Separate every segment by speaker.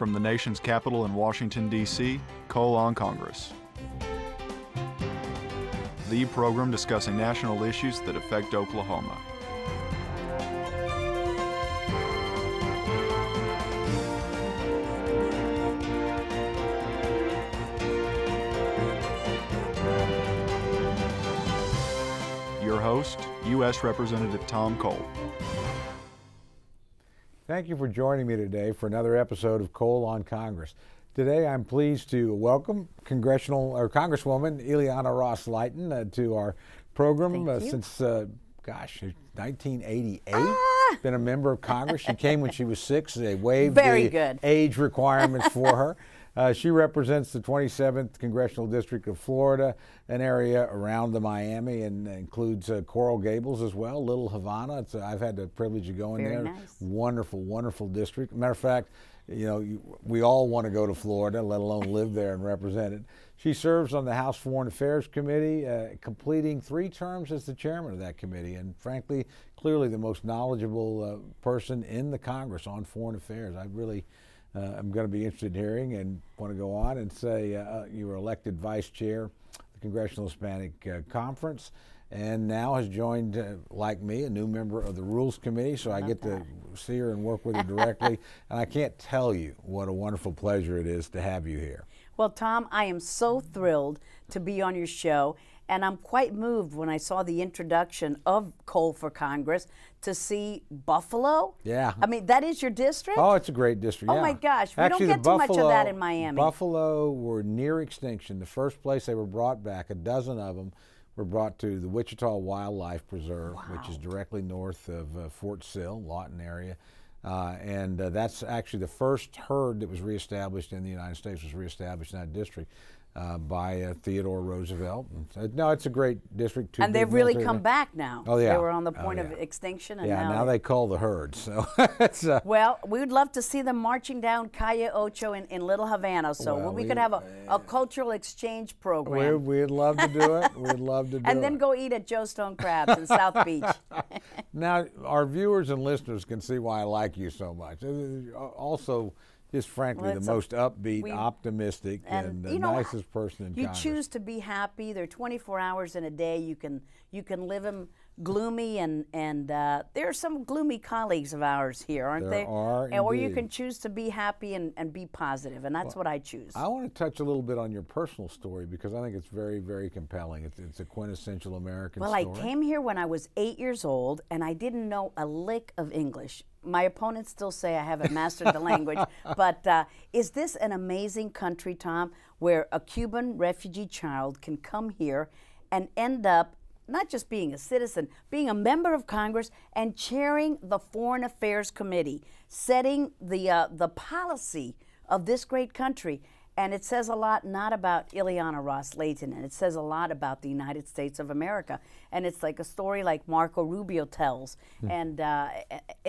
Speaker 1: From the nation's capital in Washington, D.C., Cole on Congress. The program discussing national issues that affect Oklahoma. Your host, U.S. Representative Tom Cole.
Speaker 2: Thank you for joining me today for another episode of Cole on Congress. Today I'm pleased to welcome Congresswoman Ileana Ros-Lehtinen to our program since 1988. Been a member of Congress. She came when she was 6. They waived age requirements for her. She represents the 27th Congressional District of Florida, an area around the Miami, and includes Coral Gables as well, Little Havana. I've had the privilege of going there.
Speaker 3: Nice.
Speaker 2: Wonderful, wonderful district. Matter of fact, you know, we all want to go to Florida, let alone live there and represent it. She serves on the House Foreign Affairs Committee, completing 3 terms as the chairman of that committee, and frankly, clearly the most knowledgeable person in the Congress on foreign affairs. I really I'm going to be interested in hearing and want to go on and say you were elected vice chair of the Congressional Hispanic Conference, and now has joined, like me, a new member of the Rules Committee, so I get to see her and work with her directly. And I can't tell you what a wonderful pleasure it is to have you here.
Speaker 3: Well, Tom, I am so thrilled to be on your show, and I'm quite moved when I saw the introduction of Cole for Congress to see Buffalo.
Speaker 2: Yeah.
Speaker 3: I mean, that is your district?
Speaker 2: Oh, it's a great district.
Speaker 3: Oh,
Speaker 2: yeah.
Speaker 3: my gosh. We
Speaker 2: Actually,
Speaker 3: don't get too much of that in Miami.
Speaker 2: Buffalo were near extinction. The first place they were brought back, a dozen of them, were brought to the Wichita Wildlife Preserve, which is directly north of Fort Sill, Lawton area. And that's actually the first herd that was reestablished in the United States, was reestablished in that district by Theodore Roosevelt. No, it's a great district.
Speaker 3: And they've really come back now.
Speaker 2: Oh, yeah.
Speaker 3: They were on the point of extinction. And
Speaker 2: now they call the herd. So it's,
Speaker 3: well, we would love to see them marching down Calle Ocho in Little Havana. So we could have a cultural exchange program.
Speaker 2: We'd love to do it. We'd love to do it.
Speaker 3: And then go eat at Joe Stone Crabs in South Beach.
Speaker 2: Now, our viewers and listeners can see why I like you so much. Also, just frankly, the most upbeat, optimistic, and the nicest person in Congress.
Speaker 3: You choose to be happy. There are 24 hours in a day. You can live them gloomy, and there are some gloomy colleagues of ours here, aren't there?
Speaker 2: There are, indeed.
Speaker 3: Or you can choose to be happy and be positive, and that's what I choose.
Speaker 2: I want to touch a little bit on your personal story because I think it's very, very compelling. It's a quintessential American story.
Speaker 3: Well, I came here when I was 8 years old, and I didn't know a lick of English. My opponents still say I haven't mastered the language, but is this an amazing country, Tom, where a Cuban refugee child can come here and end up not just being a citizen, being a member of Congress and chairing the Foreign Affairs Committee, setting the policy of this great country? And it says a lot not about Ileana Ros-Lehtinen. It says a lot about the United States of America. And it's like a story like Marco Rubio tells. And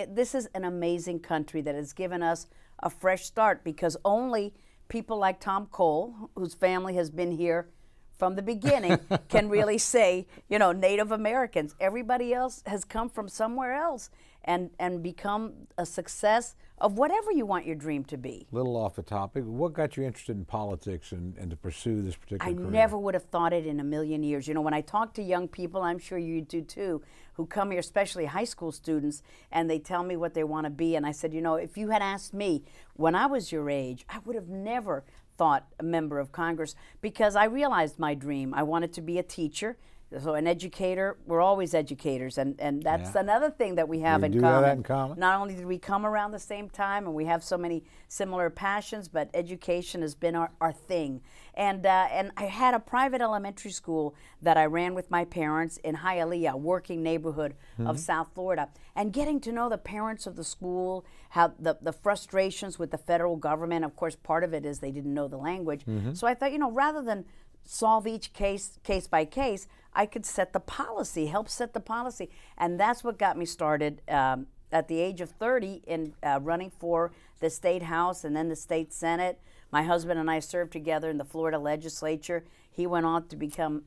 Speaker 3: this is an amazing country that has given us a fresh start, because only people like Tom Cole, whose family has been here from the beginning, can really say, you know, Native Americans. Everybody else has come from somewhere else and become a success of whatever you want your dream to be.
Speaker 2: Little off the topic, what got you interested in politics and to pursue this particular career?
Speaker 3: I never would have thought it in a million years. You know, when I talk to young people, I'm sure you do too, who come here, especially high school students, and they tell me what they want to be. And I said, you know, if you had asked me when I was your age, I would have never thought a member of Congress, because I realized my dream. I wanted to be a teacher. So an educator, we're always educators, and that's another thing that we have in common.
Speaker 2: Have that in common.
Speaker 3: Not only did we come around the same time and we have so many similar passions, but education has been our thing. And I had a private elementary school that I ran with my parents in Hialeah, a working neighborhood of South Florida. And getting to know the parents of the school, how the frustrations with the federal government, of course, part of it is they didn't know the language. So I thought, you know, rather than solve each case by case, I could set the policy, help set the policy. And that's what got me started at the age of 30 in running for the State House and then the State Senate. My husband and I served together in the Florida legislature. He went on to become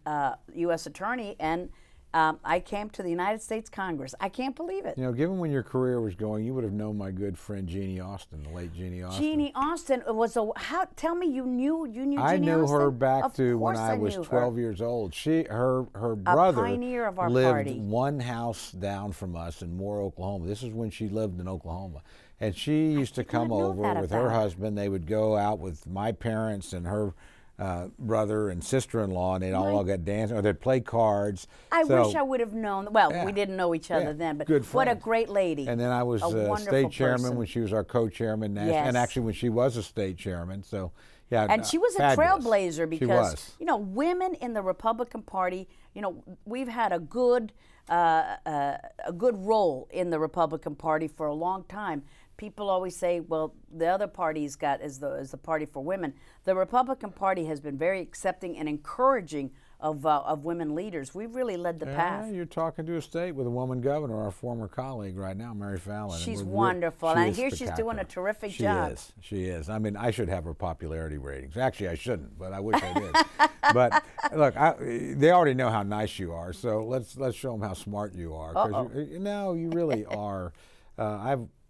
Speaker 3: U.S. Attorney, and I came to the United States Congress. I can't believe it.
Speaker 2: You know, given when your career was going, you would have known my good friend Jeannie Austin, the late Jeannie Austin.
Speaker 3: Jeannie Austin was a. How? Tell me, you knew Jeannie Austin?
Speaker 2: I knew her back
Speaker 3: Of
Speaker 2: to when
Speaker 3: course
Speaker 2: I was 12 years old. Her brother
Speaker 3: pioneer of our
Speaker 2: lived
Speaker 3: party.
Speaker 2: one house down from us in Moore, Oklahoma. This is when she lived in Oklahoma. And she used to come over with her husband. They would go out with my parents and her brother and sister-in-law, and they'd all get dancing, or they'd play cards.
Speaker 3: I wish I would have known. Well,
Speaker 2: Yeah.
Speaker 3: we didn't know each other then, but
Speaker 2: Good
Speaker 3: what a
Speaker 2: friends.
Speaker 3: great lady.
Speaker 2: And then I was
Speaker 3: a wonderful
Speaker 2: state chairman
Speaker 3: person.
Speaker 2: when she was our co-chairman,
Speaker 3: Yes.
Speaker 2: and actually when she was a state chairman. So, yeah,
Speaker 3: And she was a
Speaker 2: fabulous.
Speaker 3: trailblazer because,
Speaker 2: she was.
Speaker 3: you know, women in the Republican Party, you know, we've had a good role in the Republican Party for a long time. People always say, well, the other party's got is the party for women. The Republican Party has been very accepting and encouraging of women leaders. We've really led the path.
Speaker 2: You're talking to a state with a woman governor, our former colleague right now, Mary Fallon.
Speaker 3: She's wonderful, and I hear she's doing a terrific job.
Speaker 2: She is. I mean, I should have her popularity ratings. Actually, I shouldn't, but I wish I did. But look, they already know how nice you are, so let's show them how smart you are. Because you really are.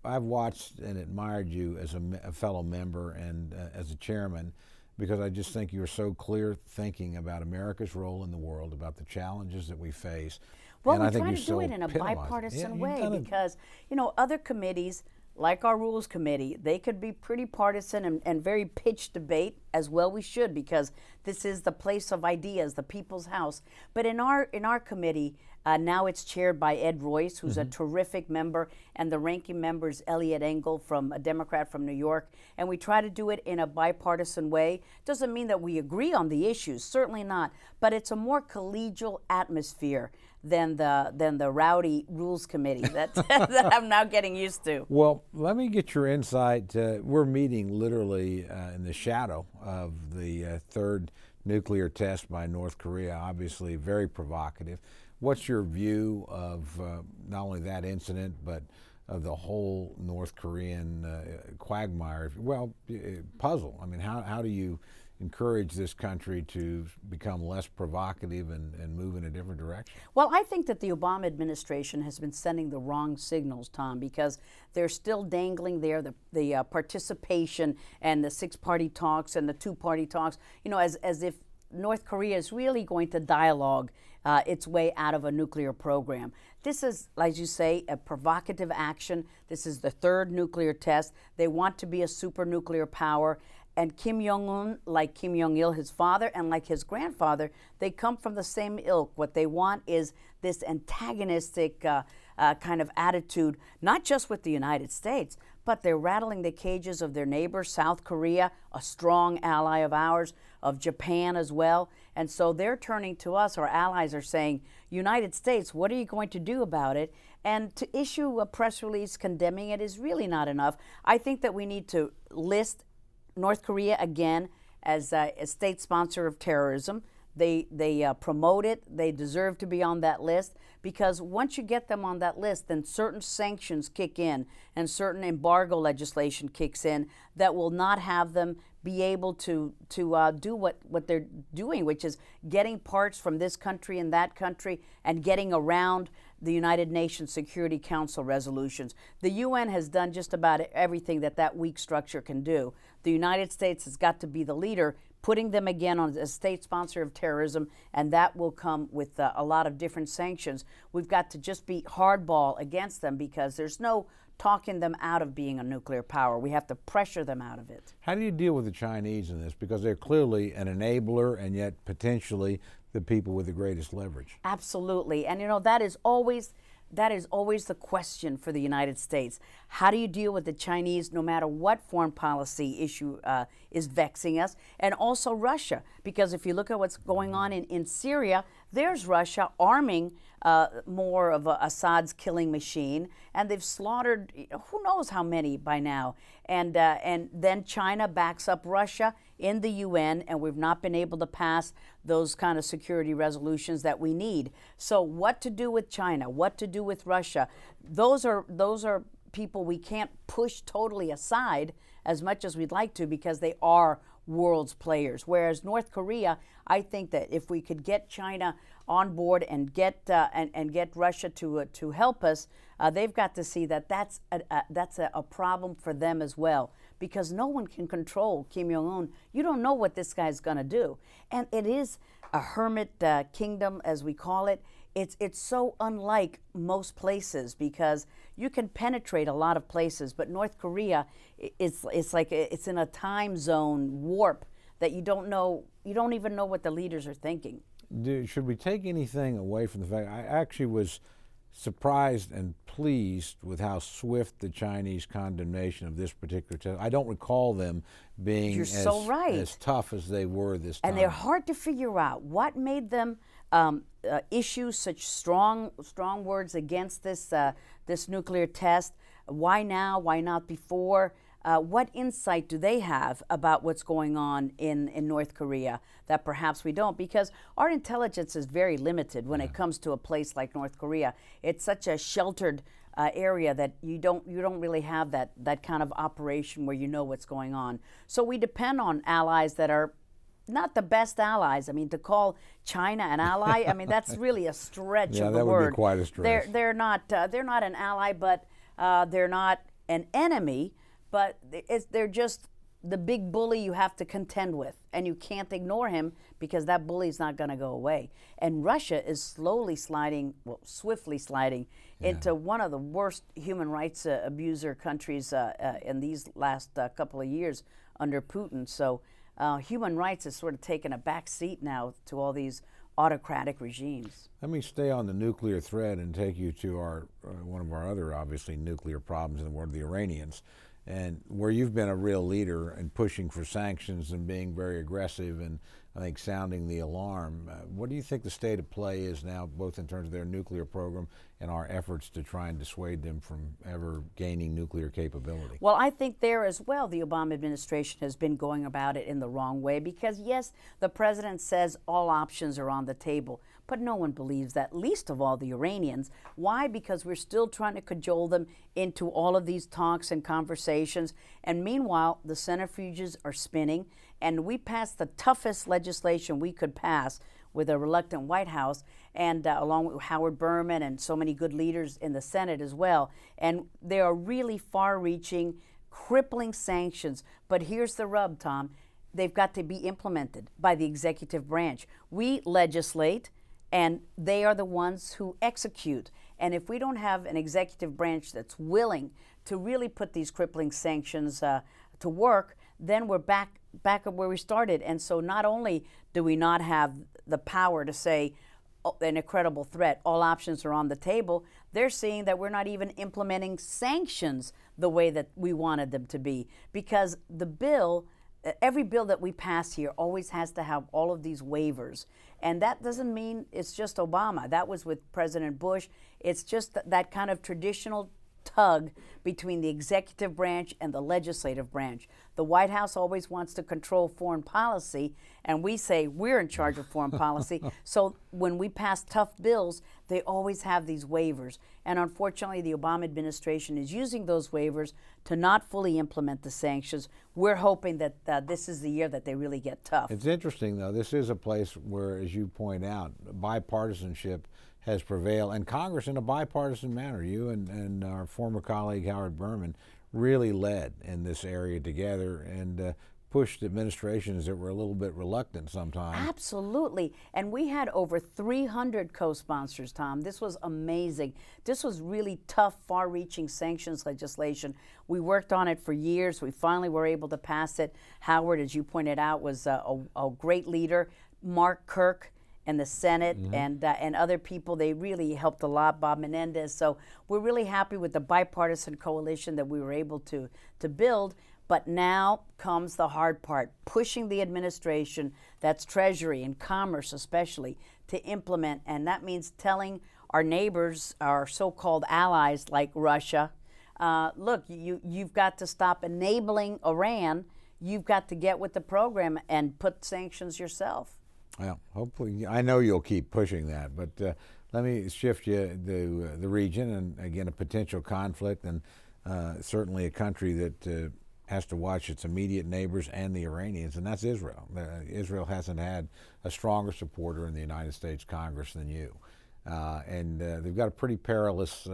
Speaker 2: I've watched and admired you as a fellow member and as a chairman, because I just think you're so clear thinking about America's role in the world, about the challenges that we face.
Speaker 3: Well,
Speaker 2: and
Speaker 3: we
Speaker 2: I think
Speaker 3: try
Speaker 2: you
Speaker 3: to do it in a
Speaker 2: epitomize it.
Speaker 3: bipartisan
Speaker 2: Yeah,
Speaker 3: way because, you know, other committees, like our Rules Committee, they could be pretty partisan and very pitched debate, as well we should, because this is the place of ideas, the people's house. But in our committee, now it's chaired by Ed Royce, who's a terrific member, and the ranking member is Elliot Engel, a Democrat from New York. And we try to do it in a bipartisan way. Doesn't mean that we agree on the issues, certainly not, but it's a more collegial atmosphere than the rowdy Rules Committee that I'm now getting used to.
Speaker 2: Well, let me get your insight. We're meeting literally in the shadow of the third nuclear test by North Korea, obviously very provocative. What's your view of not only that incident, but of the whole North Korean quagmire, puzzle? I mean, how do you encourage this country to become less provocative and move in a different direction?
Speaker 3: Well, I think that the Obama administration has been sending the wrong signals, Tom, because they're still dangling there the participation and the six-party talks and the two-party talks, you know, as if North Korea is really going to dialogue its way out of a nuclear program. This is, as you say, a provocative action. This is the third nuclear test. They want to be a super nuclear power. And Kim Jong-un, like Kim Jong-il, his father, and like his grandfather, they come from the same ilk. What they want is this antagonistic kind of attitude, not just with the United States, but they're rattling the cages of their neighbor, South Korea, a strong ally of ours, of Japan as well. And so they're turning to us, our allies are saying, United States, what are you going to do about it? And to issue a press release condemning it is really not enough. I think that we need to list North Korea again as a state sponsor of terrorism. They promote it. They deserve to be on that list, because once you get them on that list, then certain sanctions kick in and certain embargo legislation kicks in that will not have them be able to do what they're doing, which is getting parts from this country and that country and getting around the United Nations Security Council resolutions. The UN has done just about everything that weak structure can do. The United States has got to be the leader, putting them again on a state sponsor of terrorism, and that will come with a lot of different sanctions. We've got to just be hardball against them, because there's no talking them out of being a nuclear power. We have to pressure them out of it.
Speaker 2: How do you deal with the Chinese in this? Because they're clearly an enabler and yet potentially the people with the greatest leverage.
Speaker 3: Absolutely. And you know, that is always the question for the United States. How do you deal with the Chinese, no matter what foreign policy issue is vexing us? And also Russia, because if you look at what's going on in Syria, there's Russia arming more of Assad's killing machine, and they've slaughtered who knows how many by now. And then China backs up Russia in the UN, and we've not been able to pass those kind of security resolutions that we need. So what to do with China? What to do with Russia? Those are people we can't push totally aside as much as we'd like to, because they are world's players. Whereas North Korea, I think that if we could get China on board and get Russia to help us, they've got to see that that's a problem for them as well, because no one can control Kim Jong-un. You don't know what this guy's going to do, and it is a hermit kingdom, as we call it. It's so unlike most places because you can penetrate a lot of places, but North Korea, it's like it's in a time zone warp that you don't even know what the leaders are thinking.
Speaker 2: Should we take anything away from the fact, I actually was surprised and pleased with how swift the Chinese condemnation of this particular test. I don't recall them being as tough as they were this time.
Speaker 3: And they're hard to figure out. What made them issue such strong words against this nuclear test? Why now? Why not before? What insight do they have about what's going on in North Korea that perhaps we don't? Because our intelligence is very limited when it comes to a place like North Korea. It's such a sheltered area that you don't really have that kind of operation where you know what's going on. So we depend on allies that are not the best allies. I mean, to call China an ally, I mean, that's really a stretch of the
Speaker 2: that
Speaker 3: word.
Speaker 2: would be quite a stretch.
Speaker 3: They're not an ally, but they're not an enemy. But they're just the big bully you have to contend with, and you can't ignore him because that bully's not going to go away. And Russia is swiftly sliding into one of the worst human rights abuser countries in these last couple of years under Putin. So human rights has sort of taken a back seat now to all these autocratic regimes.
Speaker 2: Let me stay on the nuclear thread and take you to our one of our other obviously nuclear problems in the world, the Iranians. And where you've been a real leader in pushing for sanctions and being very aggressive and I think sounding the alarm, what do you think the state of play is now, both in terms of their nuclear program and our efforts to try and dissuade them from ever gaining nuclear capability?
Speaker 3: Well, I think there as well, the Obama administration has been going about it in the wrong way because, yes, the president says all options are on the table, but no one believes that, least of all the Iranians. Why? Because we're still trying to cajole them into all of these talks and conversations. And meanwhile, the centrifuges are spinning, and we passed the toughest legislation we could pass with a reluctant White House, and along with Howard Berman and so many good leaders in the Senate as well. And there are really far-reaching, crippling sanctions. But here's the rub, Tom. They've got to be implemented by the executive branch. We legislate, and they are the ones who execute. And if we don't have an executive branch that's willing to really put these crippling sanctions to work, then we're back at where we started. And so not only do we not have the power to say, oh, an incredible threat, all options are on the table, they're seeing that we're not even implementing sanctions the way that we wanted them to be. Because the bill, every bill that we pass here always has to have all of these waivers. And that doesn't mean it's just Obama. That was with President Bush. It's just that kind of traditional tug between the executive branch and the legislative branch. The White House always wants to control foreign policy, and we say we're in charge of foreign policy. So when we pass tough bills, they always have these waivers. And unfortunately, the Obama administration is using those waivers to not fully implement the sanctions. We're hoping that this is the year that they really get tough.
Speaker 2: It's interesting, though. This is a place where, as you point out, bipartisanship has prevailed, and Congress in a bipartisan manner. You and our former colleague Howard Berman really led in this area together and pushed administrations that were a little bit reluctant sometimes.
Speaker 3: Absolutely. And we had over 300 co-sponsors, Tom. This was amazing. This was really tough, far-reaching sanctions legislation. We worked on it for years. We finally were able to pass it. Howard, as you pointed out, was a great leader. Mark Kirk and the Senate and other people, they really helped a lot, Bob Menendez. So we're really happy with the bipartisan coalition that we were able to build. But now comes the hard part, pushing the administration, that's Treasury and Commerce especially, to implement. And that means telling our neighbors, our so-called allies like Russia, look, you've got to stop enabling Iran. You've got to get with the program and put sanctions yourself.
Speaker 2: Well, hopefully, I know you'll keep pushing that, but let me shift you to the region, and again, a potential conflict, and certainly a country that has to watch its immediate neighbors and the Iranians, and that's Israel. Israel hasn't had a stronger supporter in the United States Congress than you. And they've got a pretty perilous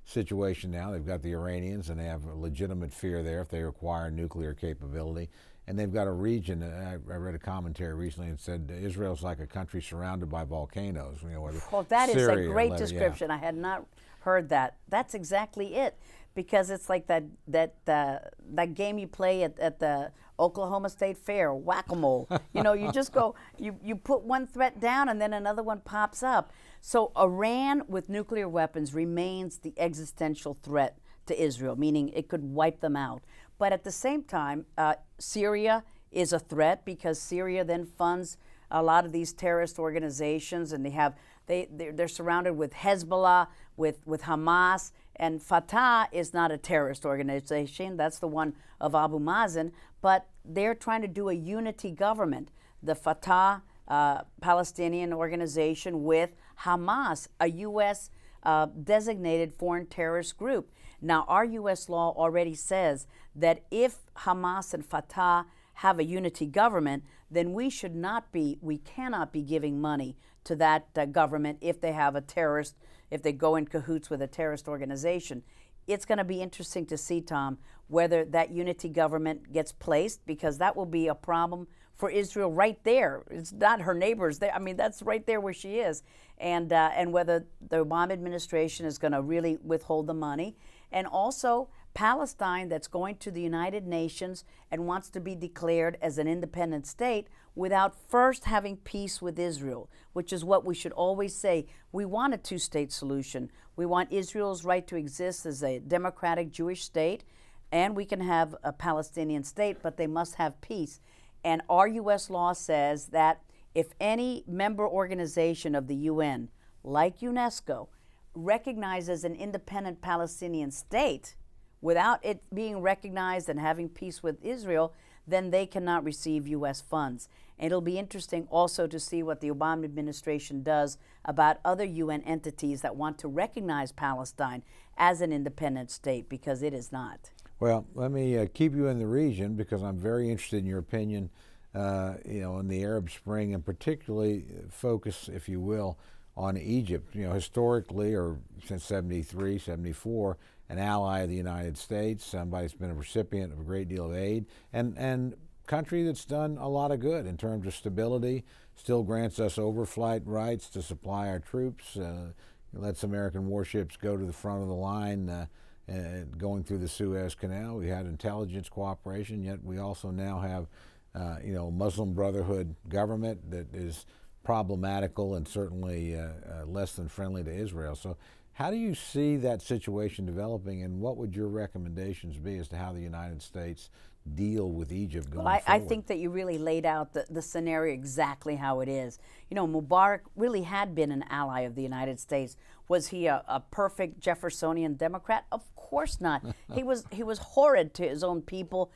Speaker 2: situation now. They've got the Iranians, and they have a legitimate fear there if they acquire nuclear capability. And they've got a region. I read a commentary recently and said Israel's like a country surrounded by volcanoes.
Speaker 3: Well, that is a great
Speaker 2: Lebanon,
Speaker 3: description. I had not heard that. That's exactly it, because it's like that game you play at the Oklahoma State Fair, whack-a-mole. You just go, you put one threat down and then another one pops up. So Iran with nuclear weapons remains the existential threat to Israel, meaning it could wipe them out. But at the same time, Syria is a threat, because Syria then funds a lot of these terrorist organizations, and they're surrounded with Hezbollah, with Hamas, and Fatah is not a terrorist organization. That's the one of Abu Mazen, but they're trying to do a unity government. The Fatah Palestinian organization with Hamas, a U.S. Designated foreign terrorist group. Now, our U.S. law already says that if Hamas and Fatah have a unity government, then we cannot be giving money to that government if they have if they go in cahoots with a terrorist organization. It's going to be interesting to see, Tom, whether that unity government gets placed, because that will be a problem for Israel right there. It's not her neighbors there. I mean, that's right there where she is. And whether the Obama administration is going to really withhold the money. And also Palestine, that's going to the United Nations and wants to be declared as an independent state without first having peace with Israel, which is what we should always say. We want a two-state solution. We want Israel's right to exist as a democratic Jewish state, and we can have a Palestinian state, but they must have peace. And our U.S. law says that if any member organization of the UN, like UNESCO, recognizes an independent Palestinian state without it being recognized and having peace with Israel, then they cannot receive U.S. funds. And it'll be interesting also to see what the Obama administration does about other UN entities that want to recognize Palestine as an independent state, because it is not.
Speaker 2: Well, let me keep you in the region, because I'm very interested in your opinion, in the Arab Spring, and particularly focus, if you will, on Egypt. Historically, or since 73, 74, an ally of the United States, somebody that's been a recipient of a great deal of aid, and country that's done a lot of good in terms of stability, still grants us overflight rights to supply our troops, lets American warships go to the front of the line, going through the Suez Canal. We had intelligence cooperation, yet we also now have Muslim Brotherhood government that is problematical and certainly less than friendly to Israel. So how do you see that situation developing, and what would your recommendations be as to how the United States deal with Egypt going forward?
Speaker 3: I think that you really laid out the scenario exactly how it is. Mubarak really had been an ally of the United States. Was he a perfect Jeffersonian Democrat? Of course not. He was horrid to his own people,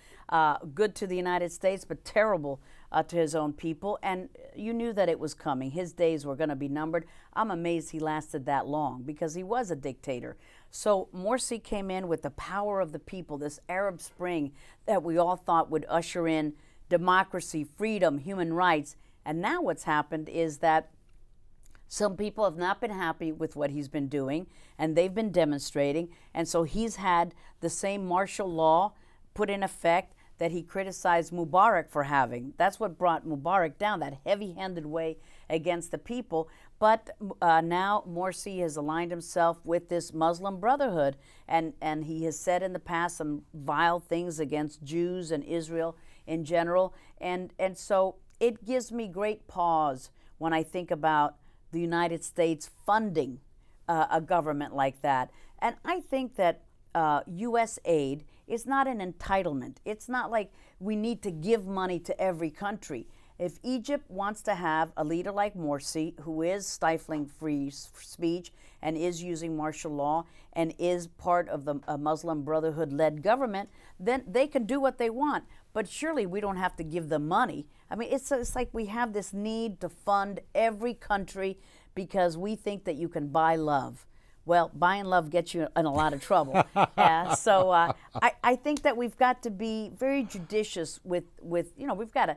Speaker 3: good to the United States, but terrible to his own people. And you knew that it was coming. His days were going to be numbered. I'm amazed he lasted that long, because he was a dictator. So Morsi came in with the power of the people, this Arab Spring that we all thought would usher in democracy, freedom, human rights. And now what's happened is that some people have not been happy with what he's been doing, and they've been demonstrating. And so he's had the same martial law put in effect that he criticized Mubarak for having. That's what brought Mubarak down, that heavy-handed way against the people. But now Morsi has aligned himself with this Muslim Brotherhood, and he has said in the past some vile things against Jews and Israel in general. And so it gives me great pause when I think about the United States funding a government like that. And I think that U.S. aid is not an entitlement. It's not like we need to give money to every country. If Egypt wants to have a leader like Morsi, who is stifling free speech and is using martial law and is part of the Muslim Brotherhood-led government, then they can do what they want. But surely we don't have to give them money. I mean, it's like we have this need to fund every country because we think that you can buy love. Well, buying love gets you in a lot of trouble. So I think that we've got to be very judicious with we've got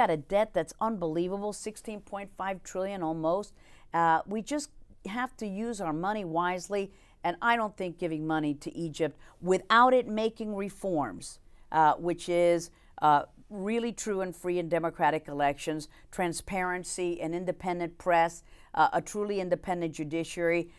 Speaker 3: a debt that's unbelievable, 16.5 trillion almost. We just have to use our money wisely, and I don't think giving money to Egypt without it making reforms, which is really true and free and democratic elections, transparency, an independent press, a truly independent judiciary,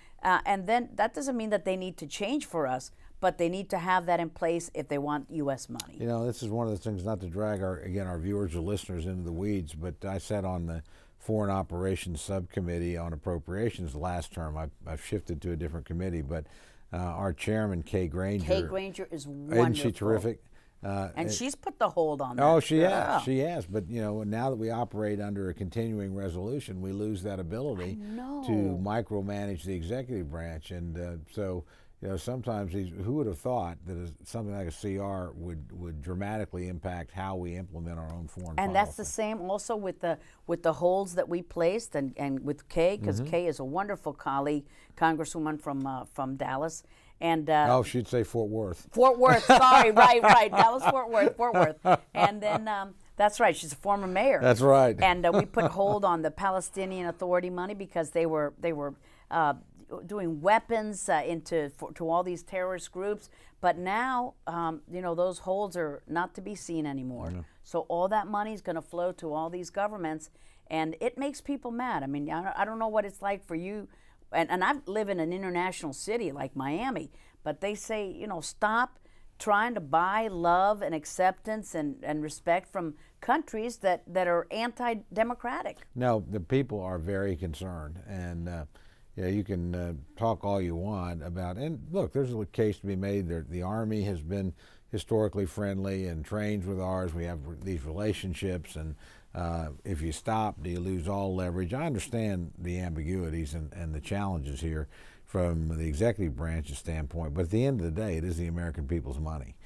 Speaker 3: and then that doesn't mean that they need to change for us, but they need to have that in place if they want U.S. money.
Speaker 2: You know, this is one of the things, not to drag our viewers or listeners into the weeds, but I sat on the Foreign Operations Subcommittee on Appropriations last term. I've shifted to a different committee, but our chairman, Kay Granger.
Speaker 3: Kay Granger is wonderful.
Speaker 2: Isn't she terrific?
Speaker 3: And she's put the hold on that.
Speaker 2: Oh, she has. But, you know, now that we operate under a continuing resolution, we lose that ability to micromanage the executive branch. And so, you know, sometimes who would have thought that something like a CR would dramatically impact how we implement our own foreign policy?
Speaker 3: And that's the same also with the holds that we placed and with Kay, because Kay is a wonderful colleague, Congresswoman from Dallas. And
Speaker 2: she'd say Fort Worth.
Speaker 3: Fort Worth, sorry, right. Dallas, Fort Worth. And then that's right, she's a former mayor.
Speaker 2: That's right.
Speaker 3: And we put hold on the Palestinian Authority money because they were doing weapons to all these terrorist groups. But now, you know, those holds are not to be seen anymore. So all that money is going to flow to all these governments, and it makes people mad. I mean, I don't know what it's like for you. And I live in an international city like Miami, but they say, you know, stop trying to buy love and acceptance and respect from countries that are anti-democratic.
Speaker 2: No, the people are very concerned, and yeah, you can talk all you want about, and look, there's a case to be made. The Army has been historically friendly and trains with ours. We have these relationships, and if you stop, do you lose all leverage? I understand the ambiguities and the challenges here from the executive branch's standpoint, but at the end of the day, it is the American people's money.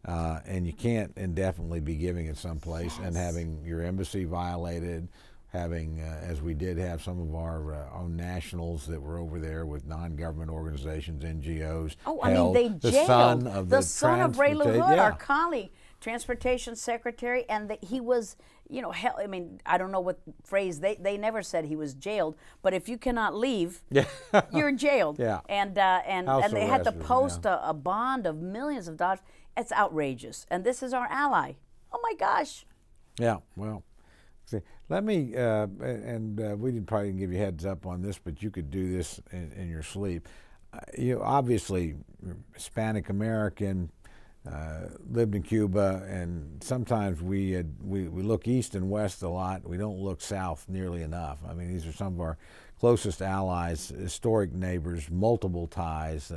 Speaker 2: And you can't indefinitely be giving it someplace and having your embassy violated, having, as we did have some of our own nationals that were over there with non-government organizations, NGOs.
Speaker 3: Oh, I mean, they jailed the son of Ray LaHood,
Speaker 2: yeah.
Speaker 3: our colleague, transportation secretary, and he was, you know, I mean, I don't know what phrase, they never said he was jailed, but if you cannot leave, you're jailed.
Speaker 2: Yeah.
Speaker 3: And they had to post a bond of millions of dollars. It's outrageous. And this is our ally. Oh my gosh.
Speaker 2: Yeah, well, see, let me, we didn't probably give you heads up on this, but you could do this in your sleep. You obviously, Hispanic American, lived in Cuba, and sometimes we look east and west a lot. We don't look south nearly enough. I mean, these are some of our closest allies, historic neighbors, multiple ties.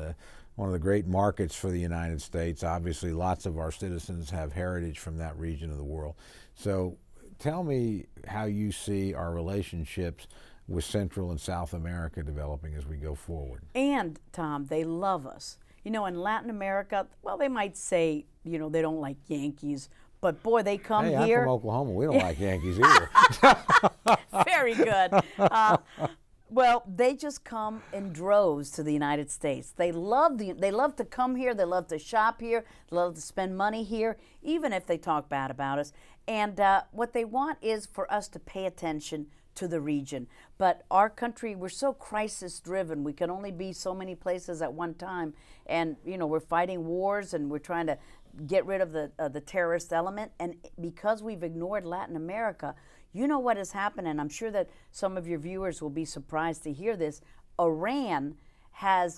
Speaker 2: One of the great markets for the United States. Obviously, lots of our citizens have heritage from that region of the world. So tell me how you see our relationships with Central and South America developing as we go forward.
Speaker 3: And, Tom, they love us. You know, in Latin America, well, they might say, you know, they don't like Yankees, but boy, they come
Speaker 2: here.
Speaker 3: here.
Speaker 2: I'm from Oklahoma. We don't like Yankees either.
Speaker 3: Very good. Well, they just come in droves to the United States. They love to come here. They love to shop here. They love to spend money here, even if they talk bad about us. And what they want is for us to pay attention to the region. But our country, we're so crisis-driven. We can only be so many places at one time. And, you know, we're fighting wars and we're trying to get rid of the terrorist element. And because we've ignored Latin America, you know what has happened, and I'm sure that some of your viewers will be surprised to hear this. Iran has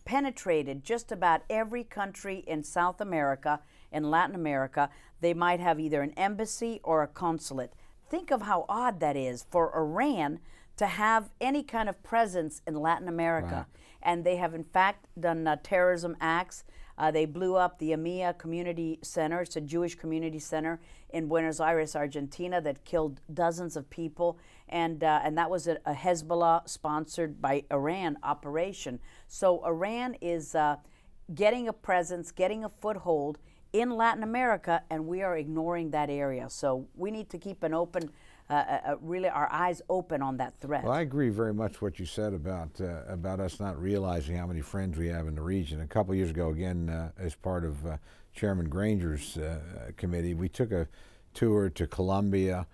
Speaker 3: penetrated just about every country in South America, in Latin America. They might have either an embassy or a consulate. Think of how odd that is for Iran to have any kind of presence in Latin America.
Speaker 2: Right.
Speaker 3: And they have, in fact, done terrorism acts. They blew up the AMIA Community Center. It's a Jewish community center in Buenos Aires, Argentina, that killed dozens of people. And that was a Hezbollah-sponsored by Iran operation. So Iran is getting a presence, getting a foothold in Latin America, and we are ignoring that area. So we need to keep an open really our eyes open on that threat.
Speaker 2: Well, I agree very much what you said about us not realizing how many friends we have in the region. A couple years ago, again, as part of Chairman Granger's committee, we took a tour to Colombia,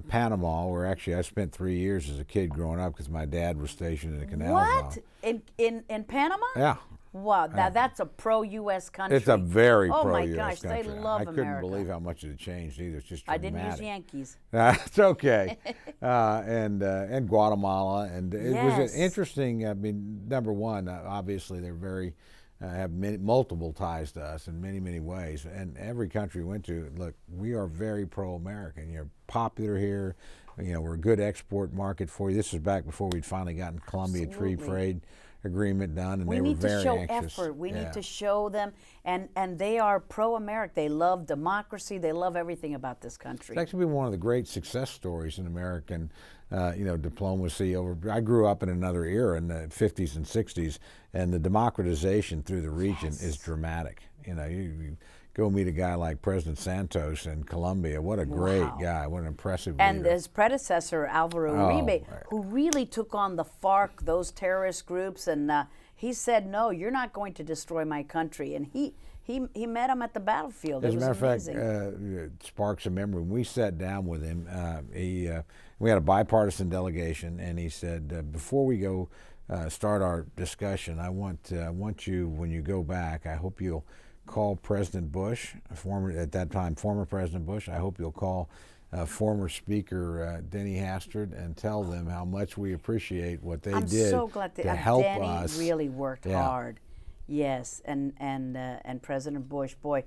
Speaker 2: Panama, where actually I spent 3 years as a kid growing up because my dad was stationed in the canal
Speaker 3: What?
Speaker 2: zone.
Speaker 3: In Panama?
Speaker 2: Yeah.
Speaker 3: Wow, that's a pro-U.S. country.
Speaker 2: It's a very
Speaker 3: oh
Speaker 2: pro-U.S.
Speaker 3: my gosh,
Speaker 2: country.
Speaker 3: they love
Speaker 2: I couldn't
Speaker 3: America.
Speaker 2: believe how much it had changed either. It's just
Speaker 3: I
Speaker 2: dramatic.
Speaker 3: didn't use Yankees.
Speaker 2: It's okay. And Guatemala, and it was
Speaker 3: Yes.
Speaker 2: an interesting. I mean, number one, obviously they're very have multiple ties to us in many ways. And every country we went to, look, we are very pro-American. You're popular here. You know, we're a good export market for you. This was back before we'd finally gotten Colombia Free Trade Agreement done, and
Speaker 3: we
Speaker 2: they were
Speaker 3: need
Speaker 2: very
Speaker 3: to show
Speaker 2: anxious.
Speaker 3: effort. We need to show them, and they are pro-America. They love democracy. They love everything about this country.
Speaker 2: It's actually been one of the great success stories in American, diplomacy. I grew up in another era in the 50s and 60s, and the democratization through the region is dramatic. You know, you go meet a guy like President Santos in Colombia. What a great guy! What an impressive leader.
Speaker 3: And his predecessor, Alvaro Uribe, who really took on the FARC, those terrorist groups, and he said, "No, you're not going to destroy my country." And he met him at the battlefield.
Speaker 2: As
Speaker 3: it
Speaker 2: a
Speaker 3: was
Speaker 2: matter
Speaker 3: amazing.
Speaker 2: of fact, it sparks a memory. When we sat down with him, we had a bipartisan delegation, and he said, "Before we go start our discussion, I want you, when you go back, I hope you'll call President Bush, at that time former President Bush. I hope you'll call former Speaker Denny Hastert and tell them how much we appreciate what they did
Speaker 3: I'm so glad
Speaker 2: to help
Speaker 3: Denny
Speaker 2: us."
Speaker 3: really worked hard. Yes, and President Bush, boy,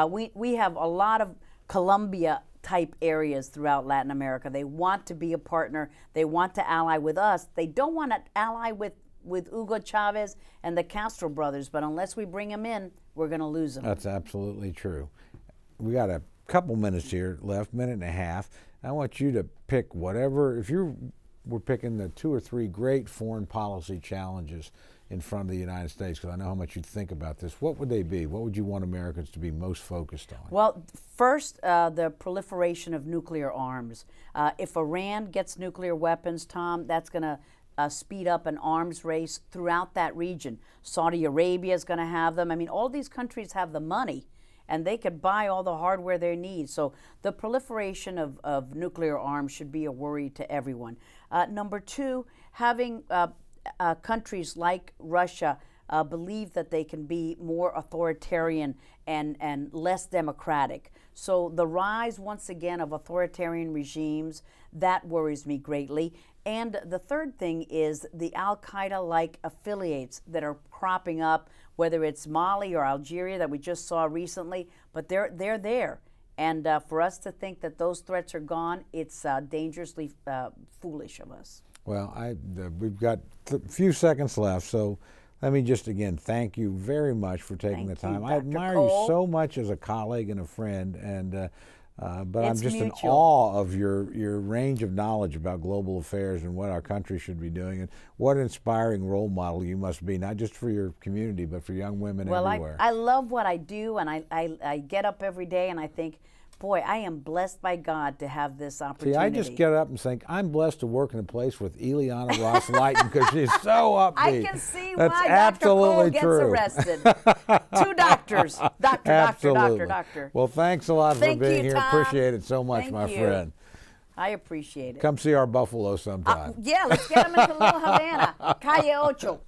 Speaker 3: we have a lot of Colombia-type areas throughout Latin America. They want to be a partner. They want to ally with us. They don't want to ally with Hugo Chavez and the Castro brothers, but unless we bring them in, we're going to lose them.
Speaker 2: That's absolutely true. We got a couple minutes here left, minute and a half. I want you to pick whatever, if you were picking the 2 or 3 great foreign policy challenges in front of the United States, because I know how much you think about this, what would they be? What would you want Americans to be most focused on?
Speaker 3: Well, first, the proliferation of nuclear arms. If Iran gets nuclear weapons, Tom, that's going to speed up an arms race throughout that region. Saudi Arabia is going to have them. I mean, all these countries have the money, and they could buy all the hardware they need. So the proliferation of nuclear arms should be a worry to everyone. Number 2, having countries like Russia believe that they can be more authoritarian and less democratic. So the rise, once again, of authoritarian regimes, that worries me greatly. And the third thing is the Al-Qaeda-like affiliates that are cropping up, whether it's Mali or Algeria that we just saw recently, but they're there. And for us to think that those threats are gone, it's dangerously foolish of us.
Speaker 2: Well, we've got a few seconds left, so let me just again thank you very much for taking the time. I admire you so much as a colleague and a friend, and but I'm just in awe of your range of knowledge about global affairs and what our country should be doing, and what an inspiring role model you must be, not just for your community, but for young women everywhere.
Speaker 3: Well, I love what I do, and I get up every day and I think, boy, I am blessed by God to have this opportunity.
Speaker 2: See, I just get up and think, I'm blessed to work in a place with Ileana Ros-Lehtinen because she's so upbeat.
Speaker 3: I can see
Speaker 2: That's
Speaker 3: why
Speaker 2: absolutely
Speaker 3: Dr. Cole
Speaker 2: true.
Speaker 3: gets arrested. 2 doctors. Doctor.
Speaker 2: Well, thanks a lot for being here.
Speaker 3: Tom.
Speaker 2: Appreciate it so much, my friend.
Speaker 3: I appreciate it.
Speaker 2: Come see our buffalo sometime.
Speaker 3: Yeah, let's get them into Little Havana. Calle Ocho.